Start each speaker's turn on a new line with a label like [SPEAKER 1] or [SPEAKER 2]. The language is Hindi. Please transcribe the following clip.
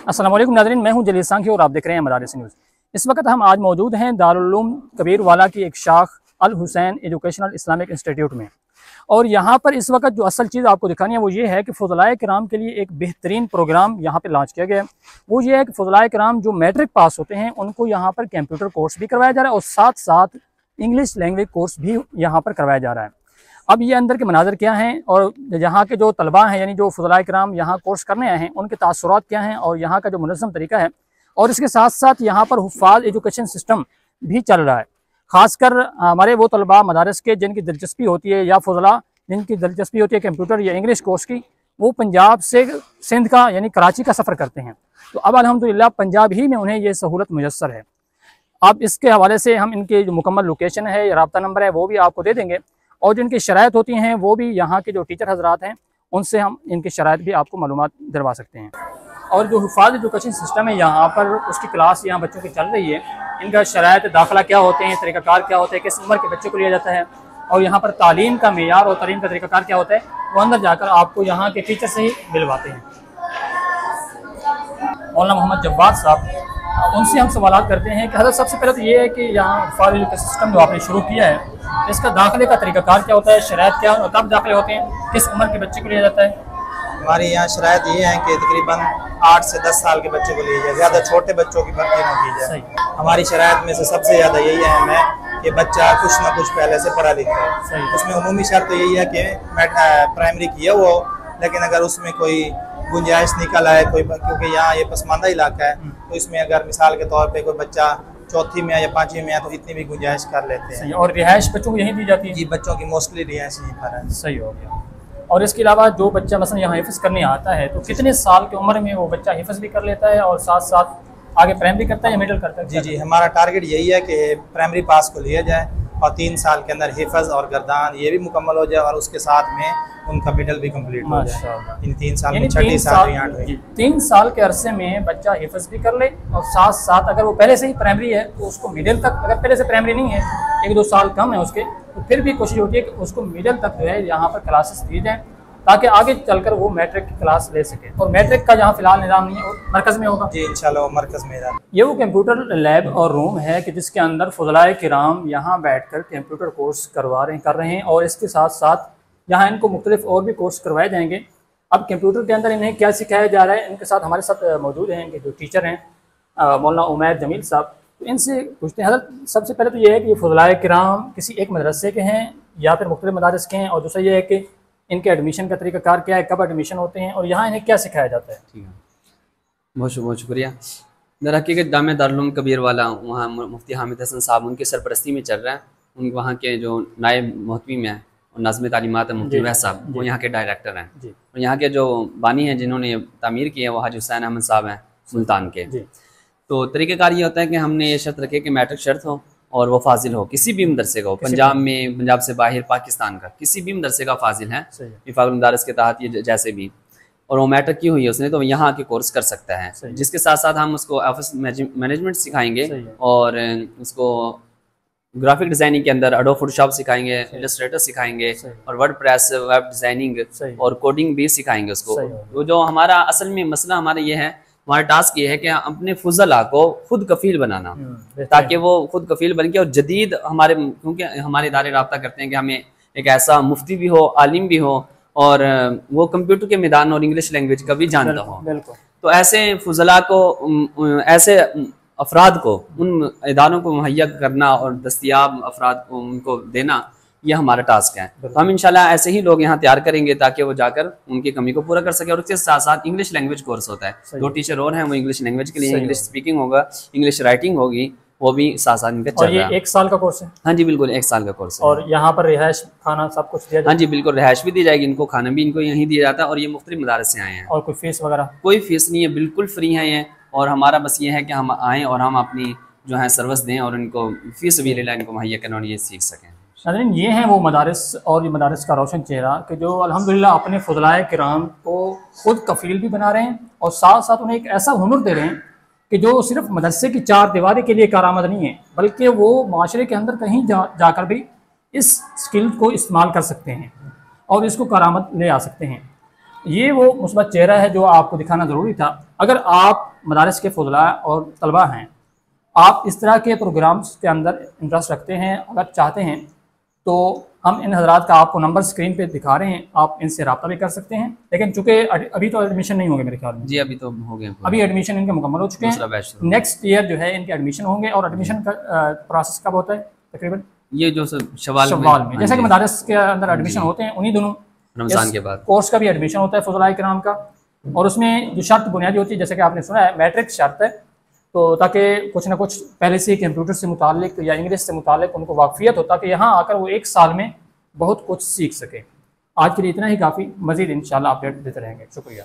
[SPEAKER 1] अस्सलाम वालेकुम नाज़रीन, मैं हूं जलील सांखी और आप देख रहे हैं मदारिस न्यूज़। इस वक्त हम आज मौजूद हैं दारुल उलूम कबीरवाला की एक शाख अल हुसैन एजुकेशनल इस्लामिक इंस्टीट्यूट में। और यहाँ पर इस वक्त जो असल चीज़ आपको दिखानी है वो ये है कि फ़ुज़लाए किराम के लिए एक बेहतरीन प्रोग्राम यहाँ पर लॉन्च किया गया है। वो ये है कि फ़ुज़लाए किराम जो मैट्रिक पास होते हैं उनको यहाँ पर कंप्यूटर कोर्स भी करवाया जा रहा है और साथ साथ इंग्लिश लैंग्वेज कोर्स भी यहाँ पर करवाया जा रहा है। अब ये अंदर के मनाज़र क्या हैं और यहाँ के जो तलबा हैं यानी जो फ़ुज़लाए किराम यहाँ कोर्स करने आए हैं उनके तासुरात क्या हैं और यहाँ का जो मुनज़्ज़म तरीका है, और इसके साथ साथ यहाँ पर हुफ़ाज़ एजुकेशन सिस्टम भी चल रहा है। ख़ासकर हमारे वो तलबा मदारस के जिनकी दिलचस्पी होती है या फ़ुज़ला जिनकी दिलचस्पी होती है कंप्यूटर या इंग्लिश कोर्स की, वो पंजाब से सिंध का यानी कराची का सफ़र करते हैं। तो अब अल्हम्दुलिल्लाह पंजाब ही में उन्हें ये सहूलत मुयस्सर है। अब इसके हवाले से हम इनके जो मुकम्मल लोकेशन है या रब्ता नंबर है वो भी आपको दे देंगे, और जो इनकी शराइत होती हैं वो भी यहाँ के जो टीचर हजरात हैं उनसे हम इनकी शराइत भी आपको मालूमात दिलवा सकते हैं। और जो हिफाज़ एजुकेशन सिस्टम है यहाँ पर उसकी क्लास यहाँ बच्चों की चल रही है। इनका शराइत दाखिला क्या होते हैं, तरीक़ाकार क्या होता है, किस उम्र के बच्चों को लिया जाता है, और यहाँ पर तालीम का मेयार और तालीम का तरीक़ाकार क्या होता है, वो अंदर जाकर आपको यहाँ के टीचर से ही मिलवाते हैं। मौलाना मोहम्मद जब्बार साहब, उनसे हम सवाल करते हैं कि हज़रत सबसे पहले तो ये है कि यहाँ हिफाज़ एजुकेशन सिस्टम जो आपने शुरू किया है इसका दाखिले का तरीक़ाकार क्या होता है, शराइत क्या और कब दाखिले होते हैं, किस उम्र के बच्चे को लिया जाता है?
[SPEAKER 2] हमारे यहाँ शराइत ये है कि तकरीबन 8 से 10 साल के बच्चों को लिया जाए, ज़्यादा छोटे बच्चों की भर्ती न की जाए। हमारी शराइत में से सबसे ज़्यादा यही अहम है कि बच्चा कुछ ना कुछ पहले से पढ़ा लिखा है। उसमें उमूमी शर्त तो यही है कि प्राइमरी किया वो, लेकिन अगर उसमें कोई गुंजाइश निकल आए कोई, क्योंकि यहाँ ये पसमानदा इलाका है, तो इसमें अगर मिसाल के तौर पे कोई बच्चा चौथी में या 5वीं में है तो इतनी भी गुंजाइश कर लेते हैं।
[SPEAKER 1] और रिहाइश बच्चों को यहीं दी जाती है?
[SPEAKER 2] जी, बच्चों की मोस्टली रिहाइश यहीं पर है।
[SPEAKER 1] सही हो गया। और इसके अलावा जो बच्चा मसलन यहाँ हिफ्ज़ करने आता है तो कितने साल की उम्र में वो बच्चा हिफ्ज़ भी कर लेता है और साथ साथ आगे प्राइमरी करता है या मिडिल करता है?
[SPEAKER 2] जी, हमारा टारगेट यही है कि प्राइमरी पास को लिया जाए और 3 साल के अंदर हिफ्ज़ और गर्दान ये भी मुकम्मल हो जाए और उसके साथ में उनका मिडल भी कंप्लीट हो जाए। इन 3 साल में 6ठी 7वीं 8वीं
[SPEAKER 1] 3 साल के अरसे में बच्चा हिफ्ज़ भी कर ले और साथ साथ अगर वो पहले से ही प्राइमरी है तो उसको मिडिल तक, अगर पहले से प्राइमरी नहीं है 1-2 साल कम है उसके, तो फिर भी कोशिश होती है कि उसको मिडिल तक जो है यहाँ पर क्लासेस दी जाएँ ताकि आगे चलकर वो मैट्रिक की क्लास ले सके। और मैट्रिक का जहाँ फिलहाल निज़ाम नहीं है मरकज़ में होगा।
[SPEAKER 2] जी, इंशाल्लाह वो मरकज़ में है।
[SPEAKER 1] ये वो कंप्यूटर लैब और रूम है कि जिसके अंदर फ़ुज़लाए किराम यहाँ बैठकर कंप्यूटर कोर्स कर रहे हैं और इसके साथ साथ यहाँ इनको मुख्तलिफ और भी कोर्स करवाए जाएंगे। अब कंप्यूटर के अंदर इन्हें क्या सिखाया जा रहा है, इनके साथ हमारे साथ मौजूद हैं इनके जो टीचर हैं मौलाना उमैर जमील साहब। तो इनसे पूछते हैं हज़रत, सबसे पहले तो ये है कि ये फ़ुज़लाए किराम किसी एक मदरसे के हैं या फिर मुख्तलिफ मदारिस के हैं, और दूसरा ये है कि इनके एडमिशन का तरीक़ाकार क्या है, कब एडमिशन होते हैं और यहाँ इन्हें क्या सिखाया जाता है?
[SPEAKER 3] ठीक है, बहुत शुक्रिया। दर हकीकत जामिया दारुल उलूम कबीरवाला वहाँ मुफ्ती हामिद हसन साहब उनकी सरपरस्ती में चल रहा है। उन वहाँ के जो नायब मोहतमी में है और नाज़िम तालीमात है मुफ्ती वैद साहब, वो यहाँ के डायरेक्टर हैं। और यहाँ के जो बानी हैं जिन्होंने तामीर की है वो हाजी हुसैन अहमद साहब हैं सुल्तान के। तो तरीक़ाकार ये होता है कि हमने ये शर्त रखी कि मैट्रिक शर्त हो और वो फाजिल हो, किसी भी मदरसे का हो, पंजाब में, पंजाब से बाहर, पाकिस्तान का किसी भी मदरसे का फाजिल है इफ़ाक़ुल मदारिस के तहत ये जैसे भी, और वो मैट्रिक की हुई है उसने तो यहाँ के कोर्स कर सकता है। जिसके साथ साथ हम उसको ऑफिस मैनेजमेंट सिखाएंगे और उसको ग्राफिक डिज़ाइनिंग के अंदर एडोब फोटोशॉप सिखाएंगे, इलस्ट्रेटर सिखाएंगे और वर्डप्रेस वेब डिज़ाइनिंग और कोडिंग भी सिखाएंगे उसको। तो जो हमारा असल में मसला हमारा ये है, हमारा टास्क ये है कि अपने फुज़ला को खुद कफील बनाना, ताकि वो खुद कफील बन के और जदीद हमारे, क्योंकि हमारे इदारे राब्ता करते हैं कि हमें एक ऐसा मुफ्ती भी हो, आलिम भी हो और वो कंप्यूटर के मैदान और इंग्लिश लैंग्वेज का भी जानता हो। तो ऐसे फुज़ला को, ऐसे अफराद को, उन इदारों को मुहैया करना और दस्तियाब अफराद को उनको देना, ये हमारा टास्क है। तो हम इंशाल्लाह ऐसे ही लोग यहाँ तैयार करेंगे ताकि वो जाकर उनकी कमी को पूरा कर सके। और उसके साथ साथ इंग्लिश लैंग्वेज कोर्स होता है, 2 टीचर और हैं वो इंग्लिश लैंग्वेज के लिए, इंग्लिश स्पीकिंग होगा, इंग्लिश राइटिंग होगी, वो भी साथ साथ इनका चल रहा है।
[SPEAKER 1] 1 साल का कोर्स है?
[SPEAKER 3] हाँ जी बिल्कुल, 1 साल का कोर्स है।
[SPEAKER 1] और यहाँ पर रिहाइश, खाना सब कुछ दिया जाता है?
[SPEAKER 3] हाँ जी बिल्कुल, रिहाइश भी दी जाएगी इनको, खाना भी इनको यहीं दिया जाता है। और ये मुख्तलिफ मदारिस से आए हैं।
[SPEAKER 1] और कोई फीस वगैरह? कोई
[SPEAKER 3] फीस नहीं है, बिल्कुल फ्री है ये। और हमारा बस ये है कि हम आएँ और हम अपनी जो है सर्विस दें और इनको फीस भी इनको मुहैया करना और ये सीख सकें।
[SPEAKER 1] नाज़रीन, ये हैं वो मदारिस और ये मदारिस का रोशन चेहरा कि जो अल्हम्दुलिल्लाह अपने फ़ुज़लाए किराम को खुद कफ़ील भी बना रहे हैं और साथ साथ उन्हें एक ऐसा हुनर दे रहे हैं कि जो सिर्फ मदरसे की 4 दीवारी के लिए कारआमद नहीं है, बल्कि वो माशरे के अंदर कहीं जाकर भी इस स्किल को इस्तेमाल कर सकते हैं और इसको कारआमद ले आ सकते हैं। ये वो मुस्बत चेहरा है जो आपको दिखाना ज़रूरी था। अगर आप मदारिस के फुज़ला और तलबा हैं, आप इस तरह के प्रोग्राम्स के अंदर इंटरेस्ट रखते हैं, अगर चाहते हैं तो हम इन हज़रात का आपको नंबर स्क्रीन पे दिखा रहे हैं, आप इनसे रब्ता भी कर सकते हैं। लेकिन चूँकि अभी तो एडमिशन नहीं होंगे मेरे ख्याल में।
[SPEAKER 3] जी अभी तो हो गए,
[SPEAKER 1] अभी एडमिशन इनके मुकम्मल हो चुके हैं। नेक्स्ट ईयर जो है इनके एडमिशन होंगे। और एडमिशन का प्रोसेस कब होता है तकरीबन?
[SPEAKER 3] ये जो शवाल
[SPEAKER 1] में जैसे कि मदारस के अंदर एडमिशन होते हैं, उन्हीं दिनों
[SPEAKER 3] रमज़ान के बाद
[SPEAKER 1] कोर्स का भी एडमिशन होता है फुज़लाए किराम का। और उसमें जो शर्त बुनियादी होती है, जैसे कि आपने सुना है, मैट्रिक शर्त है, तो ताकि कुछ ना कुछ पहले से कंप्यूटर से मुतालिक या इंग्लिश से मुतालिक उनको वाकफियत हो, ताकि यहाँ आकर वो 1 साल में बहुत कुछ सीख सके। आज के लिए इतना ही काफ़ी, मज़ीद इंशाल्लाह अपडेट देते रहेंगे। शुक्रिया।